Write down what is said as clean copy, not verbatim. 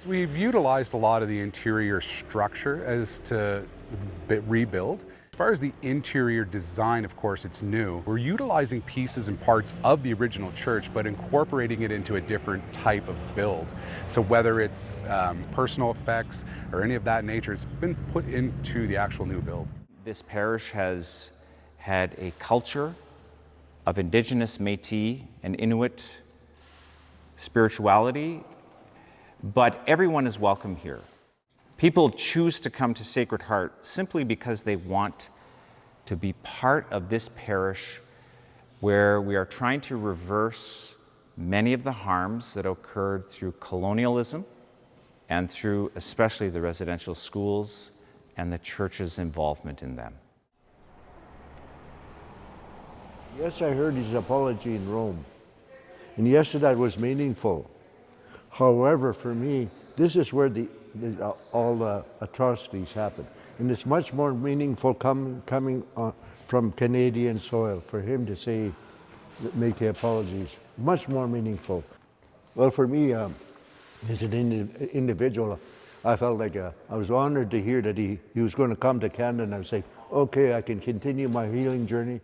We've utilized a lot of the interior structure as to rebuild. As far as the interior design, of course, it's new. We're utilizing pieces and parts of the original church, but incorporating it into a different type of build. So whether it's personal effects or any of that nature, it's been put into the actual new build. This parish has had a culture of Indigenous, Métis, and Inuit spirituality, but everyone is welcome here. People choose to come to Sacred Heart simply because they want to be part of this parish where we are trying to reverse many of the harms that occurred through colonialism and through especially the residential schools and the church's involvement in them. Yes, I heard his apology in Rome, and yes, that was meaningful. However, for me, this is where all the atrocities happen. And it's much more meaningful coming from Canadian soil for him to say, make the apologies. Much more meaningful. Well, for me, as an individual, I felt like I was honored to hear that he was going to come to Canada, and I was saying, okay, I can continue my healing journey.